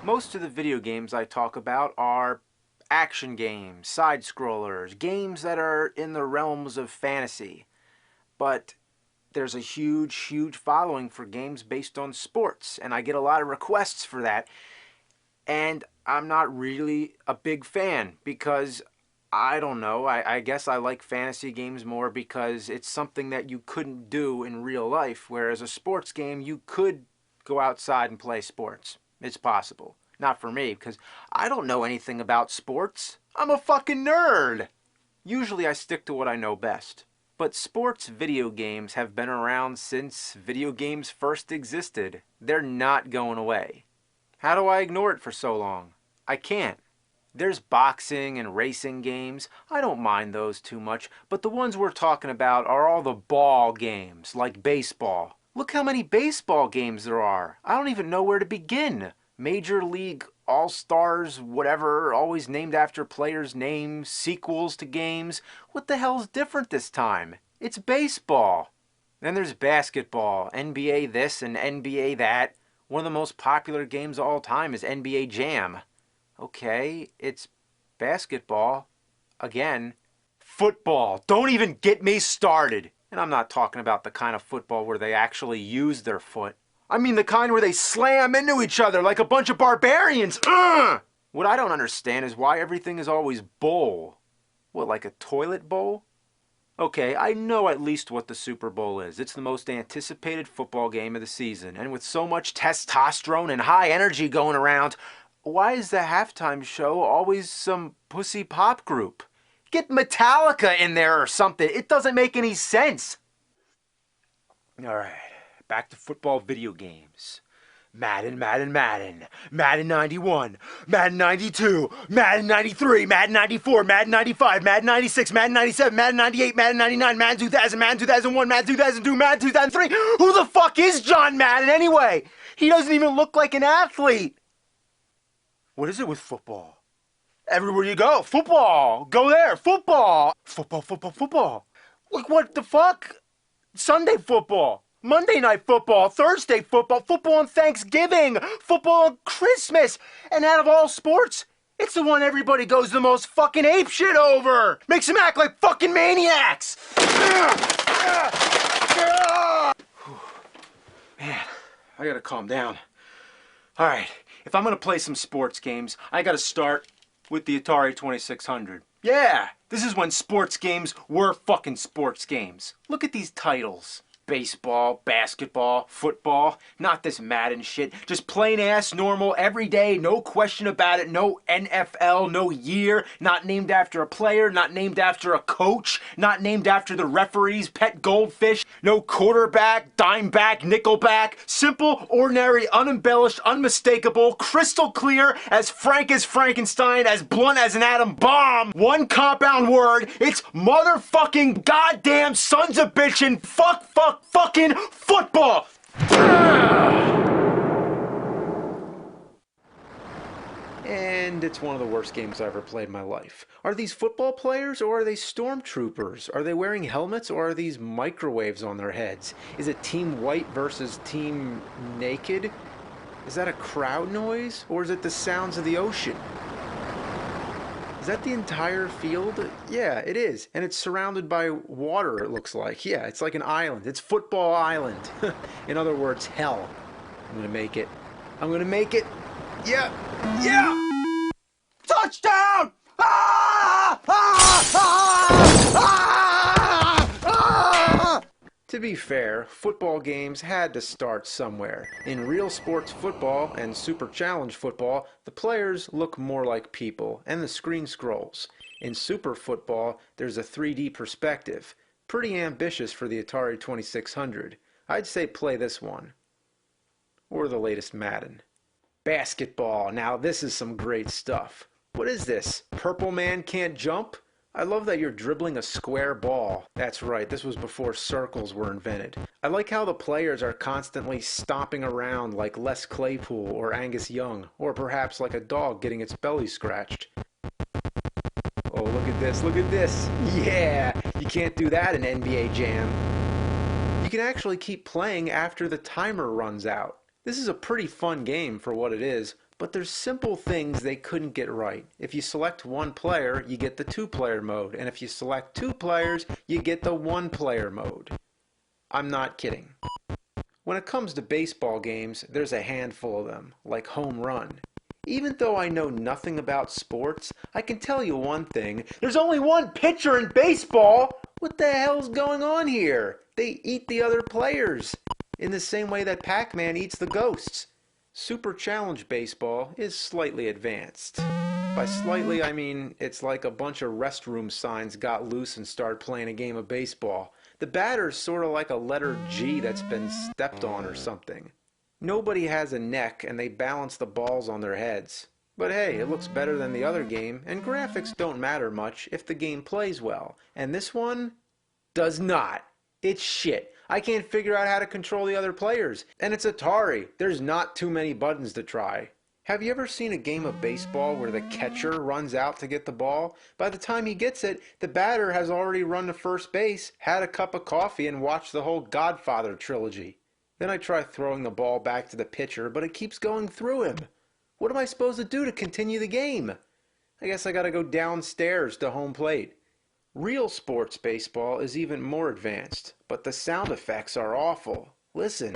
Most of the video games I talk about are action games, side-scrollers, games that are in the realms of fantasy. But there's a huge following for games based on sports, and I get a lot of requests for that. And I'm not really a big fan because, I don't know, I guess I like fantasy games more because it's something that you couldn't do in real life, whereas a sports game, you could go outside and play sports. It's possible. Not for me, because I don't know anything about sports. I'm a fucking nerd! Usually I stick to what I know best. But sports video games have been around since video games first existed. They're not going away. How do I ignore it for so long? I can't. There's boxing and racing games. I don't mind those too much, but the ones we're talking about are all the ball games, like baseball. Look how many baseball games there are. I don't even know where to begin. Major League All-Stars, whatever, always named after players' names, sequels to games. What the hell's different this time? It's baseball. Then there's basketball, NBA this and NBA that. One of the most popular games of all time is NBA Jam. Okay, it's basketball. Again. Football. Don't even get me started. And I'm not talking about the kind of football where they actually use their foot. I mean the kind where they slam into each other like a bunch of barbarians. Ugh! What I don't understand is why everything is always bowl. What, like a toilet bowl? Okay, I know at least what the Super Bowl is. It's the most anticipated football game of the season. And with so much testosterone and high energy going around, why is the halftime show always some pussy pop group? Get Metallica in there or something. It doesn't make any sense. Alright, back to football video games. Madden. Madden 91, Madden 92, Madden 93, Madden 94, Madden 95, Madden 96, Madden 97, Madden 98, Madden 99, Madden 2000, Madden 2001, Madden 2002, Madden 2003. Who the fuck is John Madden anyway? He doesn't even look like an athlete. What is it with football? Everywhere you go, football. Go there, football. Football. Like what the fuck? Sunday football. Monday night football, Thursday football, football on Thanksgiving, football on Christmas, and out of all sports, it's the one everybody goes the most fucking apeshit over! Makes them act like fucking maniacs! Man, I gotta calm down. Alright, if I'm gonna play some sports games, I gotta start with the Atari 2600. Yeah, this is when sports games were fucking sports games. Look at these titles. Baseball, basketball, football, not this Madden shit. Just plain ass, normal, everyday, no question about it, no NFL, no year, not named after a player, not named after a coach, not named after the referee's pet goldfish, no quarterback, dimeback, nickelback, simple, ordinary, unembellished, unmistakable, crystal clear, as frank as Frankenstein, as blunt as an atom bomb. One compound word, it's motherfucking goddamn sons of bitchin' fucking football! And it's one of the worst games I ever played in my life. Are these football players or are they stormtroopers? Are they wearing helmets or are these microwaves on their heads? Is it Team White versus Team Naked? Is that a crowd noise or is it the sounds of the ocean? Is that the entire field? Yeah, it is. And it's surrounded by water, it looks like. Yeah, it's like an island. It's Football Island. In other words, hell. I'm gonna make it. I'm gonna make it. Yeah! Touchdown! To be fair, football games had to start somewhere. In real sports football and Super Challenge football, the players look more like people, and the screen scrolls. In Super Football, there's a 3D perspective. Pretty ambitious for the Atari 2600. I'd say play this one. Or the latest Madden. Basketball. Now this is some great stuff. What is this? Purple Man Can't Jump? I love that you're dribbling a square ball. That's right, this was before circles were invented. I like how the players are constantly stomping around like Les Claypool or Angus Young, or perhaps like a dog getting its belly scratched. Oh, look at this. Yeah, you can't do that in NBA Jam. You can actually keep playing after the timer runs out. This is a pretty fun game for what it is, But there's simple things they couldn't get right. If you select one player, you get the two-player mode. And if you select two players, you get the one-player mode. I'm not kidding. When it comes to baseball games, there's a handful of them, like home run. Even though I know nothing about sports, I can tell you one thing. There's only one pitcher in baseball! What the hell's going on here? They eat the other players, in the same way that Pac-Man eats the ghosts. Super Challenge Baseball is slightly advanced. By slightly, I mean it's like a bunch of restroom signs got loose and started playing a game of baseball. The batter's sort of like a letter G that's been stepped on or something. Nobody has a neck and they balance the balls on their heads. But hey, it looks better than the other game, and graphics don't matter much if the game plays well. And this one does not. It's shit. I can't figure out how to control the other players. And it's Atari. There's not too many buttons to try. Have you ever seen a game of baseball where the catcher runs out to get the ball? By the time he gets it, the batter has already run to first base, had a cup of coffee, and watched the whole Godfather trilogy. Then I try throwing the ball back to the pitcher, but it keeps going through him. What am I supposed to do to continue the game? I guess I gotta go downstairs to home plate. Real sports baseball is even more advanced, but the sound effects are awful. Listen.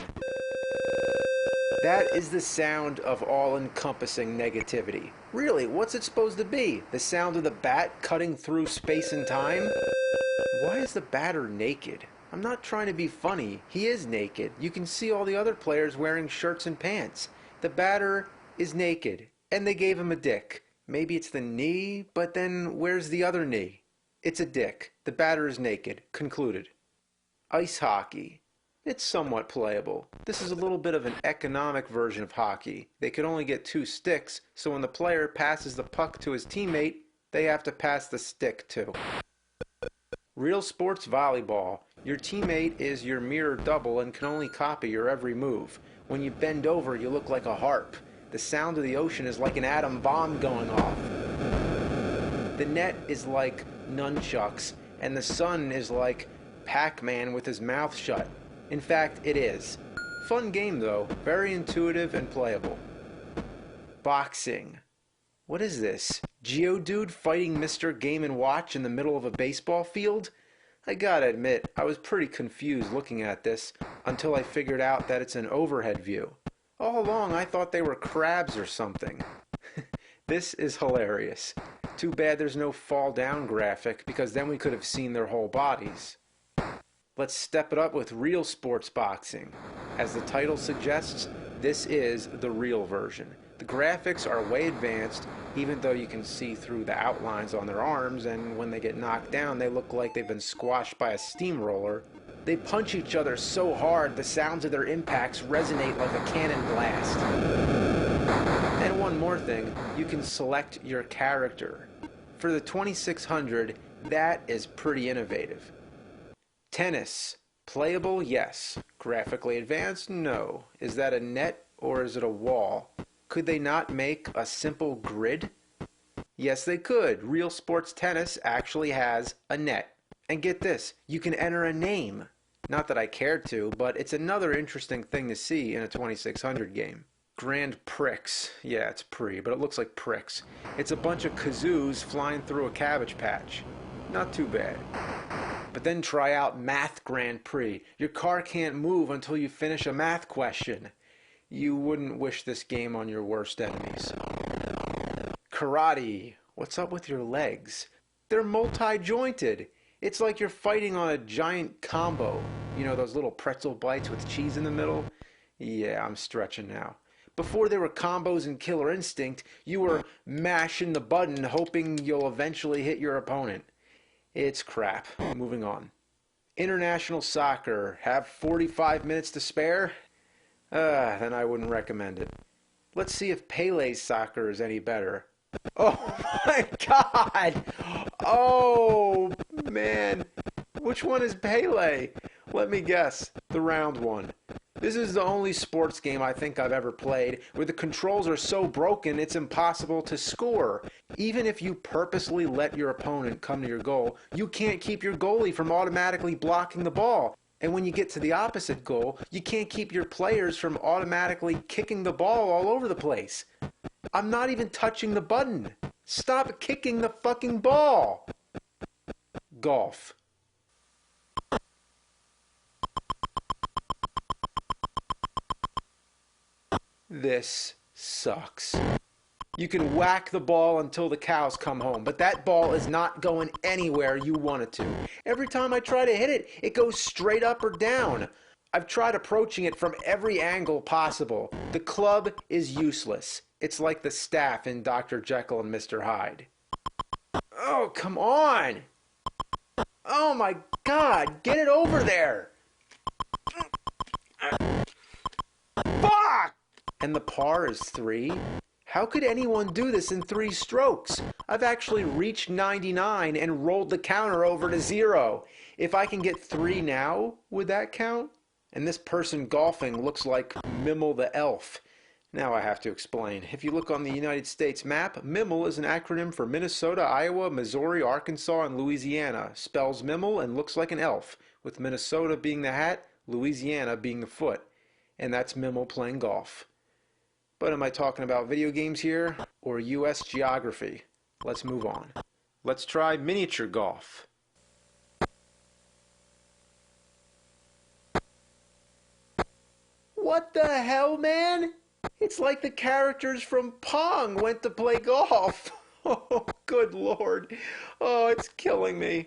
That is the sound of all-encompassing negativity. Really, what's it supposed to be? The sound of the bat cutting through space and time? Why is the batter naked? I'm not trying to be funny. He is naked. You can see all the other players wearing shirts and pants. The batter is naked, and they gave him a dick. Maybe it's the knee, but then where's the other knee? It's a dick. The batter is naked. Concluded. Ice hockey. It's somewhat playable. This is a little bit of an economic version of hockey. They could only get 2 sticks, so when the player passes the puck to his teammate, they have to pass the stick too. Real sports volleyball. Your teammate is your mirror double and can only copy your every move. When you bend over, you look like a harp. The sound of the ocean is like an atom bomb going off. The net is like nunchucks, and the sun is like Pac-Man with his mouth shut. In fact, it is. Fun game though, very intuitive and playable. Boxing. What is this? Geodude fighting Mr. Game & Watch in the middle of a baseball field? I gotta admit, I was pretty confused looking at this until I figured out that it's an overhead view. All along I thought they were crabs or something. This is hilarious. Too bad there's no fall down graphic, because then we could have seen their whole bodies. Let's step it up with real sports boxing. As the title suggests, this is the real version. The graphics are way advanced, even though you can see through the outlines on their arms, and when they get knocked down they look like they've been squashed by a steamroller. They punch each other so hard the sounds of their impacts resonate like a cannon blast. And one more thing, you can select your character. For the 2600, that is pretty innovative. Tennis. Playable, yes. Graphically advanced, no. Is that a net or is it a wall? Could they not make a simple grid? Yes, they could. Real sports tennis actually has a net. And get this, you can enter a name. Not that I cared to, but it's another interesting thing to see in a 2600 game. Grand Prix. Yeah, it's pre, but it looks like pricks. It's a bunch of kazoos flying through a cabbage patch. Not too bad. But then try out Math Grand Prix. Your car can't move until you finish a math question. You wouldn't wish this game on your worst enemies. Karate. What's up with your legs? They're multi-jointed. It's like you're fighting on a giant combo. You know, those little pretzel bites with cheese in the middle? Yeah, I'm stretching now. Before there were combos in Killer Instinct, you were mashing the button hoping you'll eventually hit your opponent. It's crap. Moving on. International soccer. Have 45 minutes to spare? Then I wouldn't recommend it. Let's see if Pele's soccer is any better. Oh my god! Oh man! Which one is Pele? Let me guess. The round one. This is the only sports game I think I've ever played where the controls are so broken it's impossible to score. Even if you purposely let your opponent come to your goal, you can't keep your goalie from automatically blocking the ball. And when you get to the opposite goal, you can't keep your players from automatically kicking the ball all over the place. I'm not even touching the button. Stop kicking the fucking ball. Golf. This sucks. You can whack the ball until the cows come home, but that ball is not going anywhere you want it to. Every time I try to hit it, it goes straight up or down. I've tried approaching it from every angle possible. The club is useless. It's like the staff in Dr. Jekyll and Mr. Hyde. Oh, come on! Oh my God, get it over there! Fuck! And the par is 3? How could anyone do this in 3 strokes? I've actually reached 99 and rolled the counter over to 0. If I can get 3 now, would that count? And this person golfing looks like Mimmel the elf. Now I have to explain. If you look on the United States map, Mimmel is an acronym for Minnesota, Iowa, Missouri, Arkansas, and Louisiana. Spells Mimmel and looks like an elf, with Minnesota being the hat, Louisiana being the foot. And that's Mimmel playing golf. But am I talking about video games here or U.S. geography? Let's move on. Let's try miniature golf. What the hell, man? It's like the characters from Pong went to play golf. Oh, good Lord. Oh, it's killing me.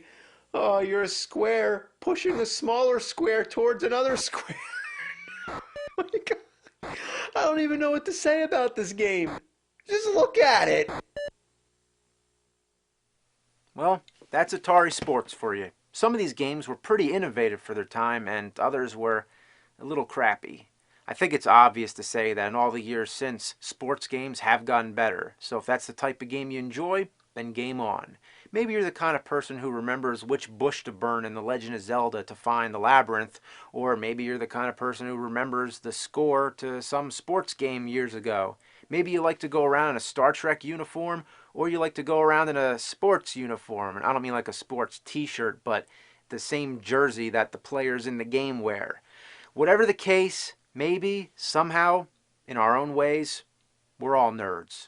Oh, you're a square pushing a smaller square towards another square. Oh my God. I don't even know what to say about this game. Just look at it. Well, that's Atari Sports for you. Some of these games were pretty innovative for their time, and others were a little crappy. I think it's obvious to say that in all the years since, sports games have gotten better. So if that's the type of game you enjoy, then game on. Maybe you're the kind of person who remembers which bush to burn in The Legend of Zelda to find the labyrinth, or maybe you're the kind of person who remembers the score to some sports game years ago. Maybe you like to go around in a Star Trek uniform, or you like to go around in a sports uniform. And I don't mean like a sports t-shirt, but the same jersey that the players in the game wear. Whatever the case, maybe, somehow, in our own ways, we're all nerds.